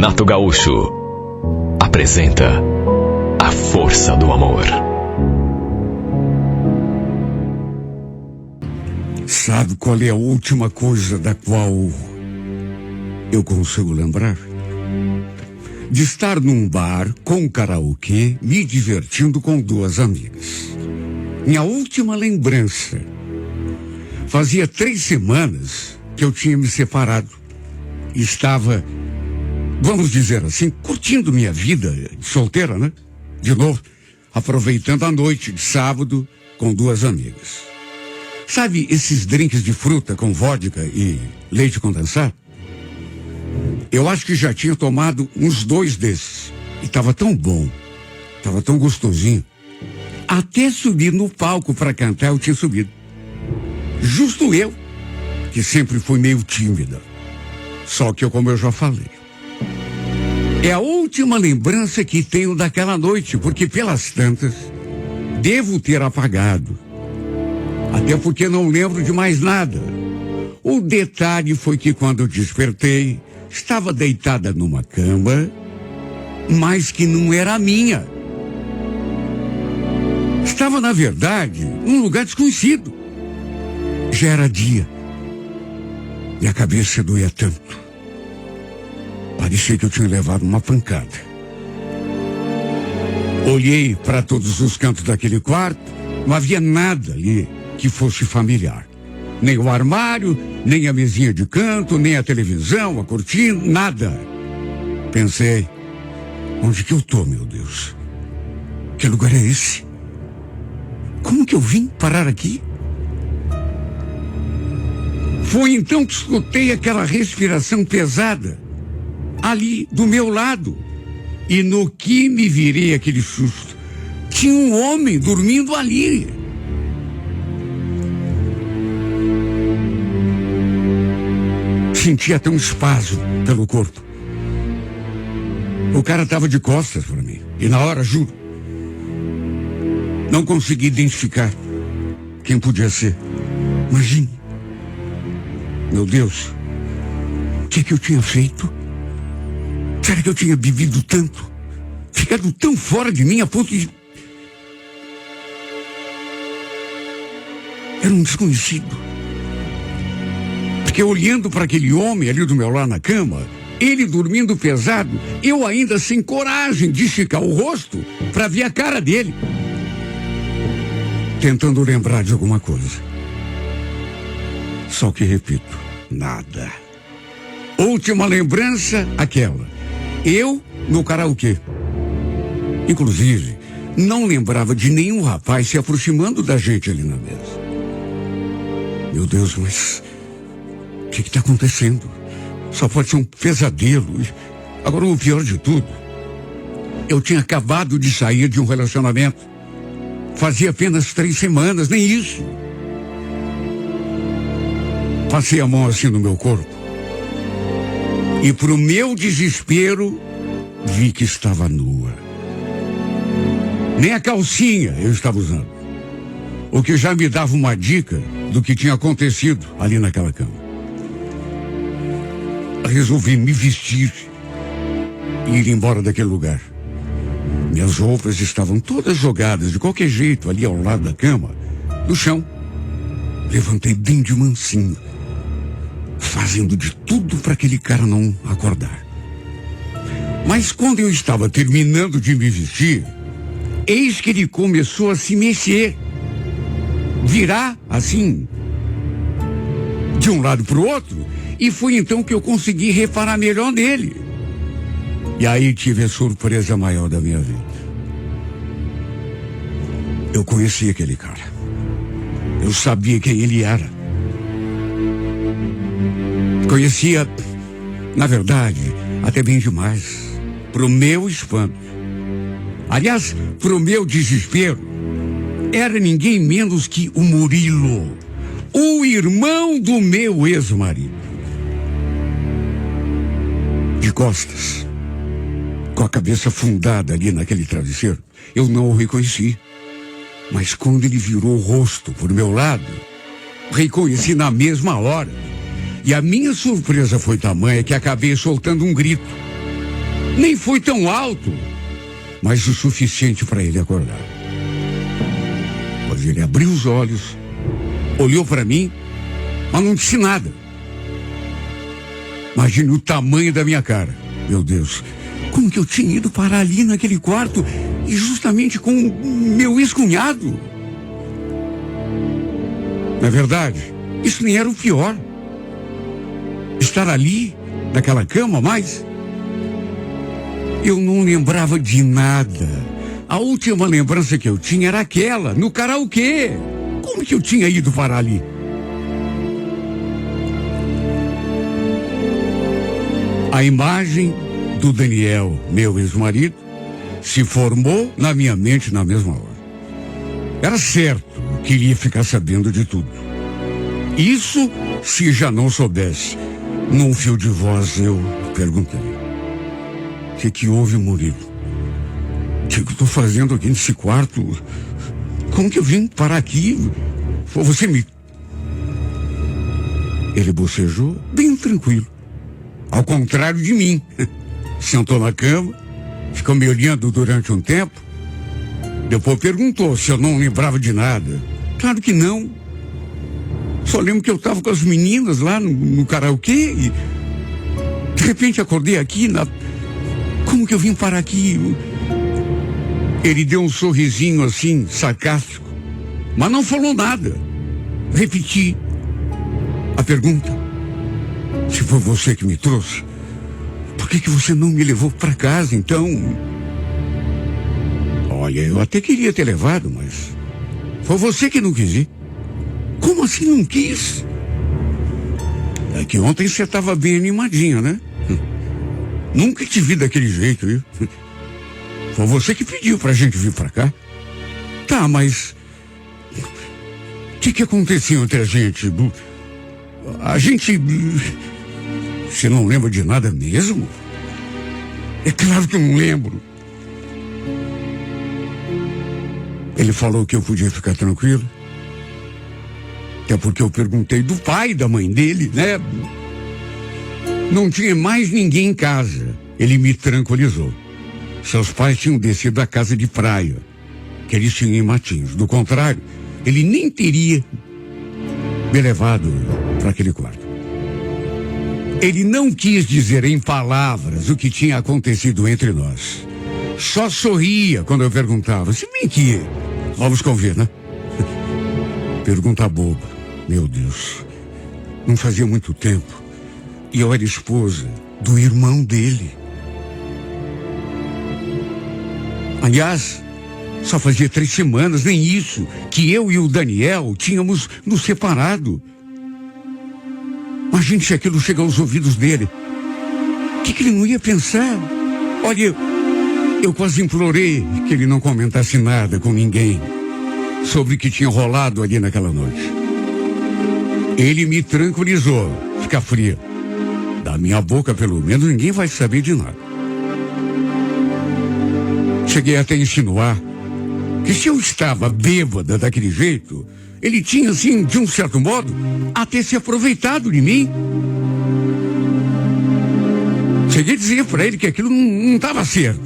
Renato Gaúcho apresenta A Força do Amor. Sabe qual é a última coisa da qual eu consigo lembrar? De estar num bar com karaokê, me divertindo com duas amigas. Minha última lembrança. Fazia 3 semanas que eu tinha me separado. Estava, vamos dizer assim, curtindo minha vida de solteira, né? De novo, aproveitando a noite de sábado com duas amigas. Sabe esses drinks de fruta com vodka e leite condensado? Eu acho que já tinha tomado uns 2 desses. E estava tão bom, estava tão gostosinho. Até subir no palco para cantar eu tinha subido. Justo eu, que sempre fui meio tímida. Só que, como eu já falei, é a última lembrança que tenho daquela noite, porque pelas tantas, devo ter apagado. Até porque não lembro de mais nada. O detalhe foi que quando eu despertei, estava deitada numa cama, mas que não era a minha. Estava, na verdade, num lugar desconhecido. Já era dia. E a cabeça doía tanto. Parecia que eu tinha levado uma pancada. Olhei para todos os cantos daquele quarto, não havia nada ali que fosse familiar. Nem o armário, nem a mesinha de canto, nem a televisão, a cortina, nada. Pensei, onde que eu tô, meu Deus? Que lugar é esse? Como que eu vim parar aqui? Foi então que escutei aquela respiração pesada, ali do meu lado. E no que me virei aquele susto, tinha um homem dormindo ali. Senti até um espasmo pelo corpo. O cara estava de costas para mim. E na hora, juro, não consegui identificar quem podia ser. Imagine. Meu Deus, o que eu tinha feito? Será que eu tinha bebido tanto? Ficado tão fora de mim a ponto de... Era um desconhecido. Porque olhando para aquele homem ali do meu lado na cama, ele dormindo pesado, eu ainda sem coragem de esticar o rosto para ver a cara dele. Tentando lembrar de alguma coisa. Só que, repito, nada. Última lembrança, aquela. Eu no karaokê. Inclusive, não lembrava de nenhum rapaz se aproximando da gente ali na mesa. Meu Deus, mas o que está acontecendo? Só pode ser um pesadelo. Agora, o pior de tudo, eu tinha acabado de sair de um relacionamento. Fazia apenas 3 semanas, nem isso. Passei a mão assim no meu corpo. E pro meu desespero, vi que estava nua. Nem a calcinha eu estava usando. O que já me dava uma dica do que tinha acontecido ali naquela cama. Resolvi me vestir e ir embora daquele lugar. Minhas roupas estavam todas jogadas de qualquer jeito ali ao lado da cama, no chão. Levantei bem de mansinho, fazendo de tudo para aquele cara não acordar. Mas quando eu estava terminando de me vestir, eis que ele começou a se mexer. Virar, assim, de um lado para o outro, e foi então que eu consegui reparar melhor nele. E aí tive a surpresa maior da minha vida. Eu conhecia aquele cara. Eu sabia quem ele era. Conhecia, na verdade, até bem demais. Pro meu espanto. Aliás, pro meu desespero, era ninguém menos que o Murilo, o irmão do meu ex-marido. De costas, com a cabeça afundada ali naquele travesseiro, eu não o reconheci. Mas quando ele virou o rosto pro meu lado, reconheci na mesma hora. E a minha surpresa foi tamanha que acabei soltando um grito. Nem foi tão alto, mas o suficiente para ele acordar. Pois ele abriu os olhos, olhou para mim, mas não disse nada. Imagine o tamanho da minha cara. Meu Deus, como que eu tinha ido parar ali naquele quarto e justamente com meu ex-cunhado? Na verdade, isso nem era o pior. Estar ali, naquela cama, mas eu não lembrava de nada. A última lembrança que eu tinha era aquela, no karaokê. Como que eu tinha ido parar ali? A imagem do Daniel, meu ex-marido, se formou na minha mente na mesma hora. Era certo que ele ia ficar sabendo de tudo. Isso se já não soubesse. Num fio de voz eu perguntei: o que houve, Murilo? O que eu estou fazendo aqui nesse quarto? Como que eu vim parar aqui? Você me... Ele bocejou bem tranquilo, ao contrário de mim. Sentou na cama, ficou me olhando durante um tempo. Depois perguntou se eu não lembrava de nada. Claro que não. Só lembro que eu estava com as meninas lá no karaokê e de repente acordei aqui Como que eu vim parar aqui? Ele deu um sorrisinho assim, sarcástico, mas não falou nada. Repeti a pergunta: se foi você que me trouxe, por que você não me levou para casa, então? Olha, eu até queria ter levado, mas foi você que não quis ir. Como assim não quis? É que ontem você estava bem animadinha, né? Nunca te vi daquele jeito, viu? Foi você que pediu pra gente vir pra cá. Tá, mas o que aconteceu entre a gente? A gente... Você não lembra de nada mesmo? É claro que eu não lembro. Ele falou que eu podia ficar tranquilo. Até porque eu perguntei do pai e da mãe dele, né? Não tinha mais ninguém em casa. Ele me tranquilizou. Seus pais tinham descido da casa de praia que eles tinham em Matinhos. Do contrário, ele nem teria me levado para aquele quarto. Ele não quis dizer em palavras o que tinha acontecido entre nós. Só sorria quando eu perguntava. Se bem que vamos convir, né? Pergunta boba. Meu Deus, não fazia muito tempo e eu era esposa do irmão dele. Aliás, só fazia 3 semanas, nem isso, que eu e o Daniel tínhamos nos separado. Imagine se aquilo chega aos ouvidos dele. O que ele não ia pensar? Olha, eu quase implorei que ele não comentasse nada com ninguém sobre o que tinha rolado ali naquela noite. Ele me tranquilizou. Fica fria. Da minha boca, pelo menos, ninguém vai saber de nada. Cheguei até a insinuar que se eu estava bêbada daquele jeito, ele tinha, assim, de um certo modo, até se aproveitado de mim. Cheguei a dizer para ele que aquilo não estava certo,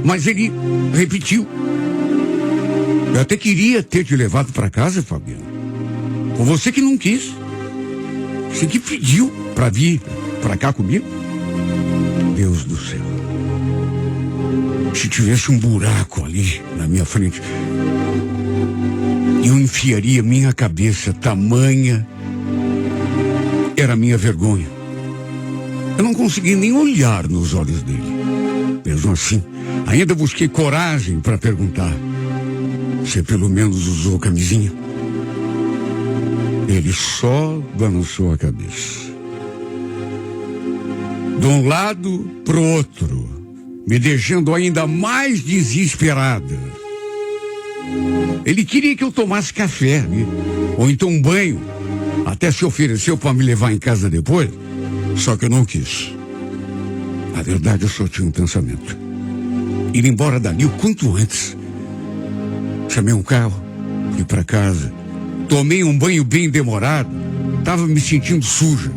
mas ele repetiu. Eu até queria ter te levado para casa, Fabiano. Foi você que não quis. Você que pediu para vir para cá comigo. Deus do céu. Se tivesse um buraco ali na minha frente, eu enfiaria minha cabeça, tamanha era a minha vergonha. Eu não consegui nem olhar nos olhos dele. Mesmo assim, ainda busquei coragem para perguntar: você pelo menos usou camisinha? Ele só balançou a cabeça. De um lado pro outro, me deixando ainda mais desesperada. Ele queria que eu tomasse café, né? Ou então um banho. Até se ofereceu para me levar em casa depois. Só que eu não quis. Na verdade, eu só tinha um pensamento: ir embora dali o quanto antes. Chamei um carro, fui para casa, tomei um banho bem demorado, estava me sentindo suja.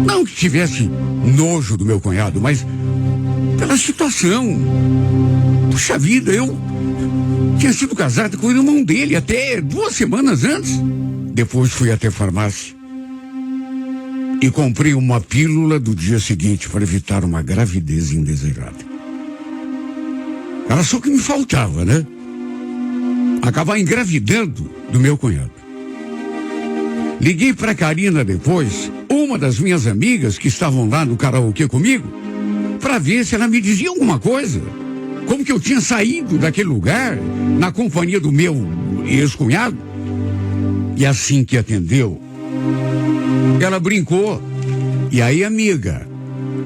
Não que tivesse nojo do meu cunhado, mas pela situação. Puxa vida, eu tinha sido casado com o irmão dele até 2 semanas antes. Depois fui até a farmácia e comprei uma pílula do dia seguinte para evitar uma gravidez indesejada. Era só o que me faltava, né? Acabar engravidando do meu cunhado. Liguei para Karina depois, uma das minhas amigas que estavam lá no karaokê comigo, para ver se ela me dizia alguma coisa. Como que eu tinha saído daquele lugar na companhia do meu ex-cunhado. E assim que atendeu, ela brincou. E aí, amiga,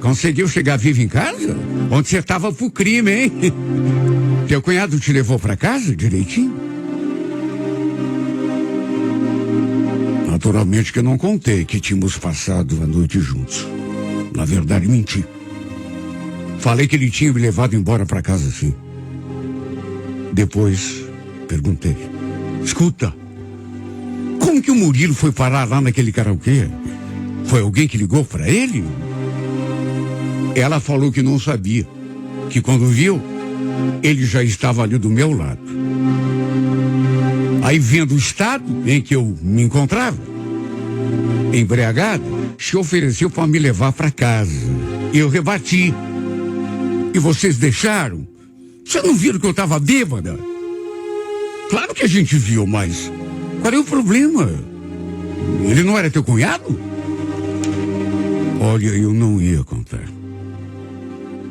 conseguiu chegar viva em casa? Onde você estava pro crime, hein? Teu cunhado te levou para casa direitinho? Naturalmente que eu não contei que tínhamos passado a noite juntos. Na verdade, menti. Falei que ele tinha me levado embora para casa, sim. Depois, perguntei. Escuta, como que o Murilo foi parar lá naquele karaokê? Foi alguém que ligou para ele? Ela falou que não sabia. Que quando viu, ele já estava ali do meu lado. Aí, vendo o estado em que eu me encontrava, embriagado, se ofereceu para me levar para casa. Eu rebati. E vocês deixaram? Vocês não viram que eu estava bêbada? Claro que a gente viu, mas qual é o problema? Ele não era teu cunhado? Olha, eu não ia contar.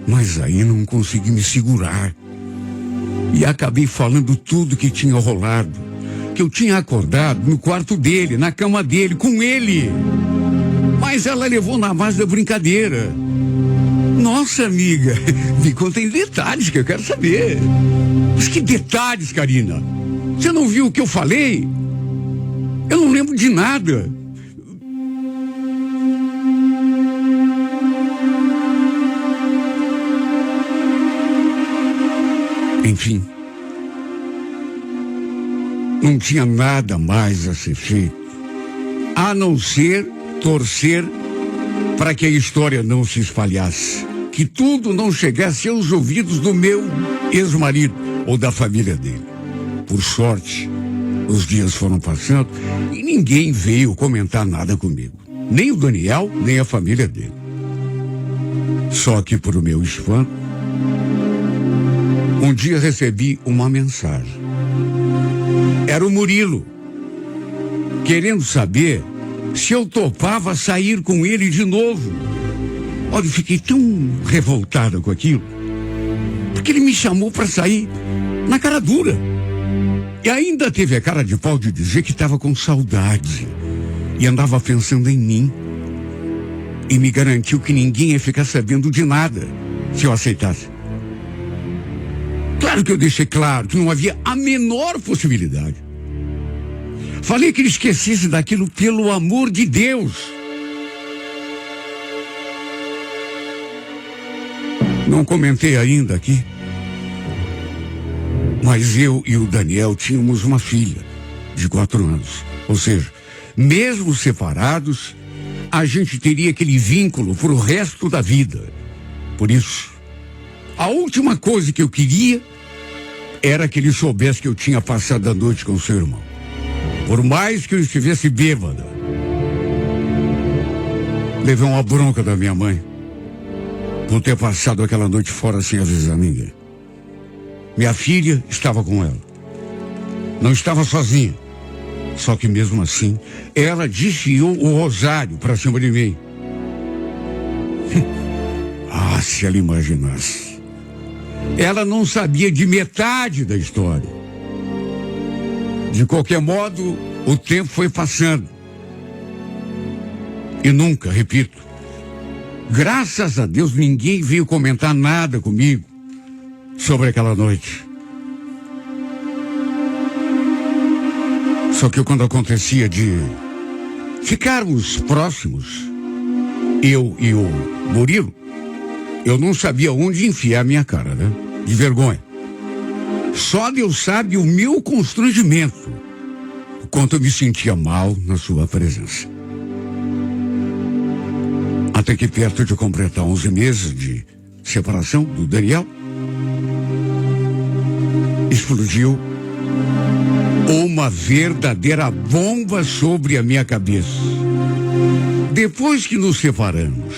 Mas aí não consegui me segurar. E acabei falando tudo que tinha rolado. Que eu tinha acordado no quarto dele, na cama dele, com ele. Mas ela levou na base da brincadeira. Nossa, amiga, me conta em detalhes que eu quero saber. Mas que detalhes, Karina? Você não viu o que eu falei? Eu não lembro de nada. Enfim, não tinha nada mais a ser feito, a não ser torcer para que a história não se espalhasse, que tudo não chegasse aos ouvidos do meu ex-marido ou da família dele. Por sorte, os dias foram passando e ninguém veio comentar nada comigo, nem o Daniel, nem a família dele. Só que, por o meu espanto, um dia recebi uma mensagem. Era o Murilo, querendo saber se eu topava sair com ele de novo. Olha, eu fiquei tão revoltada com aquilo, porque ele me chamou para sair na cara dura. E ainda teve a cara de pau de dizer que estava com saudade e andava pensando em mim. E me garantiu que ninguém ia ficar sabendo de nada se eu aceitasse. Claro que eu deixei claro que não havia a menor possibilidade. Falei que ele esquecesse daquilo pelo amor de Deus. Não comentei ainda aqui, mas eu e o Daniel tínhamos uma filha de 4 anos. Ou seja, mesmo separados, a gente teria aquele vínculo pro resto da vida. Por isso, a última coisa que eu queria era que ele soubesse que eu tinha passado a noite com seu irmão. Por mais que eu estivesse bêbada. Levei uma bronca da minha mãe por ter passado aquela noite fora sem avisar ninguém. Minha filha estava com ela. Não estava sozinha. Só que mesmo assim, ela desfiou o rosário para cima de mim. Ah, se ela imaginasse. Ela não sabia de metade da história. De qualquer modo, o tempo foi passando. E nunca, repito, graças a Deus, ninguém veio comentar nada comigo sobre aquela noite. Só que quando acontecia de ficarmos próximos, eu e o Murilo, eu não sabia onde enfiar minha cara, né? De vergonha. Só Deus sabe o meu constrangimento, o quanto eu me sentia mal na sua presença. Até que perto de completar 11 meses de separação do Daniel, explodiu uma verdadeira bomba sobre a minha cabeça. Depois que nos separamos,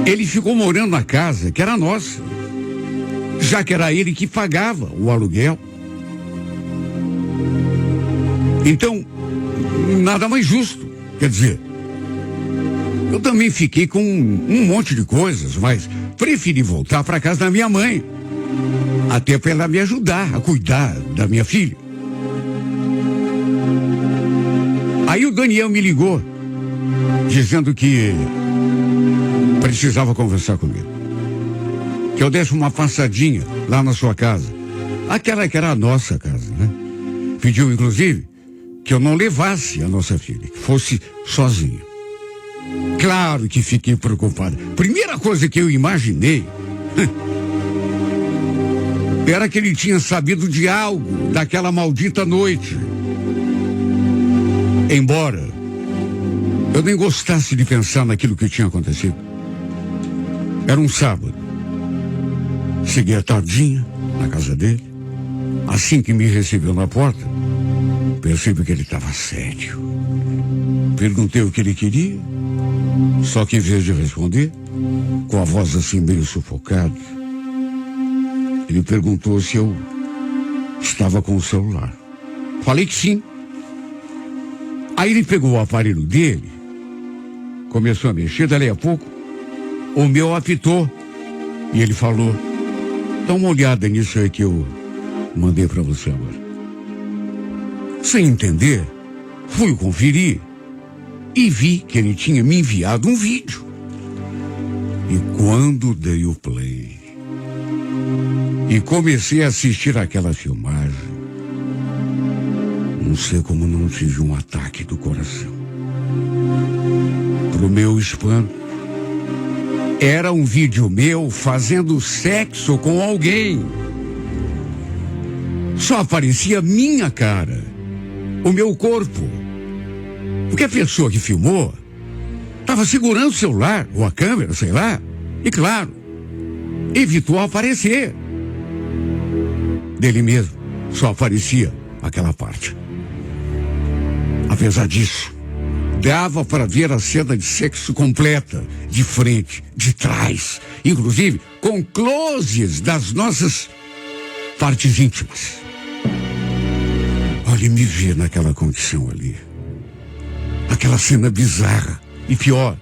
ele ficou morando na casa que era nossa, já que era ele que pagava o aluguel. Então, nada mais justo. Quer dizer, eu também fiquei com um monte de coisas, mas preferi voltar para casa da minha mãe, até para ela me ajudar a cuidar da minha filha. Aí o Daniel me ligou, dizendo que precisava conversar comigo, que eu desse uma passadinha lá na sua casa, aquela que era a nossa casa, né? Pediu, inclusive, que eu não levasse a nossa filha, que fosse sozinha. Claro que fiquei preocupado. Primeira coisa que eu imaginei era que ele tinha sabido de algo daquela maldita noite. Embora eu nem gostasse de pensar naquilo que tinha acontecido. Era um sábado. Cheguei à tardinha na casa dele. Assim que me recebeu na porta, percebi que ele estava sério. Perguntei o que ele queria, só que em vez de responder, com a voz assim meio sufocada, ele perguntou se eu estava com o celular. Falei que sim. Aí ele pegou o aparelho dele, começou a mexer, dali a pouco, o meu apitou. E ele falou: dá uma olhada nisso aí que eu mandei para você agora. Sem entender, fui conferir e vi que ele tinha me enviado um vídeo. E quando dei o play e comecei a assistir aquela filmagem, não sei como não tive um ataque do coração. Pro meu espanto, era um vídeo meu fazendo sexo com alguém. Só aparecia minha cara, o meu corpo. Porque a pessoa que filmou estava segurando o celular, ou a câmera, sei lá, e claro, evitou aparecer. Dele mesmo, só aparecia aquela parte. Apesar disso, dava para ver a cena de sexo completa, de frente, de trás, inclusive com closes das nossas partes íntimas. Olha, me ver naquela condição ali. Aquela cena bizarra e pior,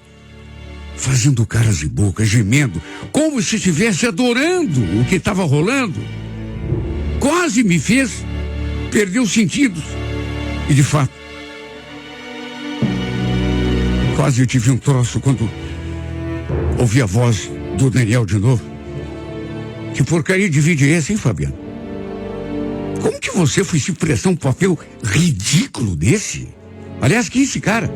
fazendo caras e bocas, gemendo, como se estivesse adorando o que estava rolando. Quase me fez perder os sentidos. E de fato, quase eu tive um troço quando ouvi a voz do Daniel de novo. Que porcaria de vídeo é esse, hein, Fabiano? Como que você foi se prestar um papel ridículo desse? Aliás, quem é esse cara?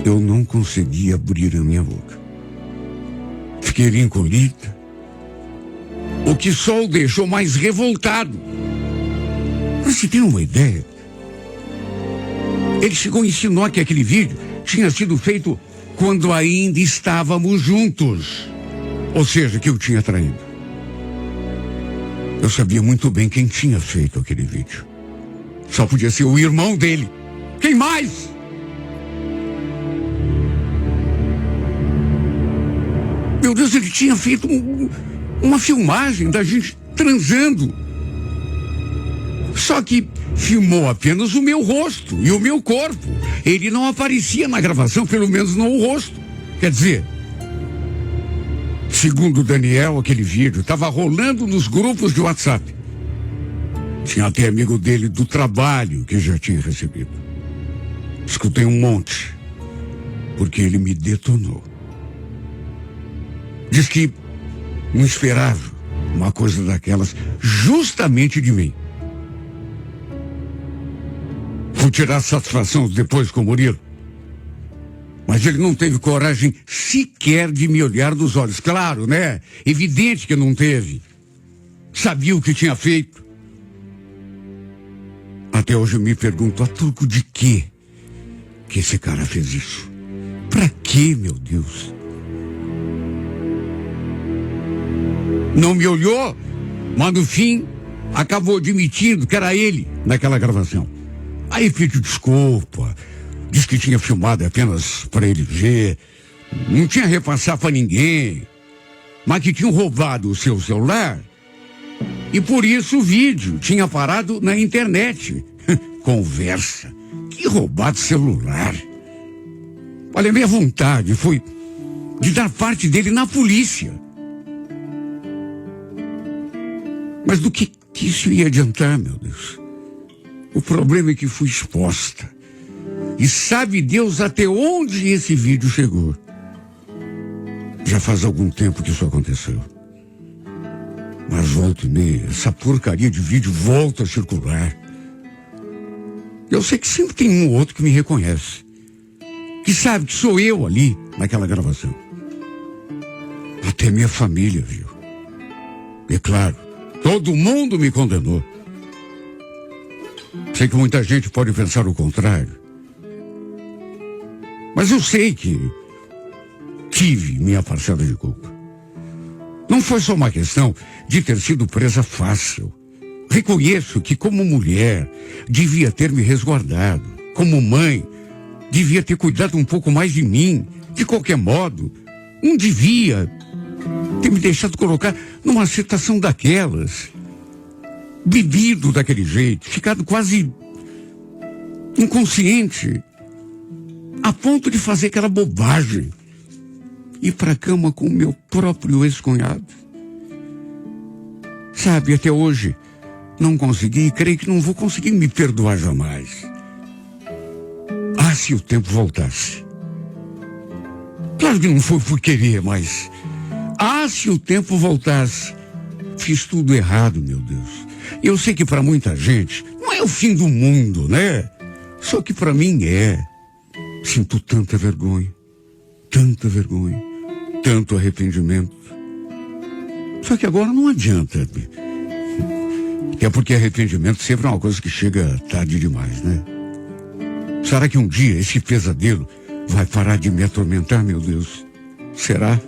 Eu não consegui abrir a minha boca. Fiquei ali encolhida, o que só o deixou mais revoltado. Você tem uma ideia? Ele chegou e insinuou que aquele vídeo tinha sido feito quando ainda estávamos juntos. Ou seja, que eu tinha traído. Eu sabia muito bem quem tinha feito aquele vídeo. Só podia ser o irmão dele. Quem mais? Meu Deus, ele tinha feito uma filmagem da gente transando. Só que filmou apenas o meu rosto e o meu corpo. Ele não aparecia na gravação, pelo menos não o rosto. Quer dizer, segundo o Daniel, aquele vídeo estava rolando nos grupos de WhatsApp. Tinha até amigo dele do trabalho que já tinha recebido. Escutei um monte, porque ele me detonou. Diz que não esperava uma coisa daquelas justamente de mim. Fui tirar satisfação depois com o Murilo. Mas ele não teve coragem sequer de me olhar nos olhos. Claro, né? Evidente que não teve. Sabia o que tinha feito. Até hoje eu me pergunto a troco de quê que esse cara fez isso. Pra quê, meu Deus? Não me olhou, mas no fim acabou admitindo que era ele naquela gravação. Aí pediu desculpa, disse que tinha filmado apenas para ele ver, não tinha repassado para ninguém, mas que tinham roubado o seu celular e por isso o vídeo tinha parado na internet. Conversa, que roubado celular. Olha, minha vontade foi de dar parte dele na polícia. Mas do que isso ia adiantar, meu Deus? O problema é que fui exposta. E sabe Deus até onde esse vídeo chegou. Já faz algum tempo que isso aconteceu. Mas volta e meia, essa porcaria de vídeo volta a circular. Eu sei que sempre tem um ou outro que me reconhece. Que sabe que sou eu ali, naquela gravação. Até minha família viu. E claro, todo mundo me condenou. Sei que muita gente pode pensar o contrário. Mas eu sei que tive minha parcela de culpa. Não foi só uma questão de ter sido presa fácil. Reconheço que como mulher devia ter me resguardado. Como mãe, devia ter cuidado um pouco mais de mim. De qualquer modo, não devia ter me deixado colocar numa situação daquelas. Bebido daquele jeito, ficado quase inconsciente, a ponto de fazer aquela bobagem. Ir pra cama com o meu próprio ex-cunhado. Sabe, até hoje, não consegui e creio que não vou conseguir me perdoar jamais. Ah, se o tempo voltasse. Claro que não foi por querer, mas... Ah, se o tempo voltasse. Fiz tudo errado, meu Deus. Eu sei que para muita gente não é o fim do mundo, né? Só que para mim é. Sinto tanta vergonha, tanto arrependimento. Só que agora não adianta. Até porque arrependimento sempre é uma coisa que chega tarde demais, né? Será que um dia esse pesadelo vai parar de me atormentar, meu Deus? Será?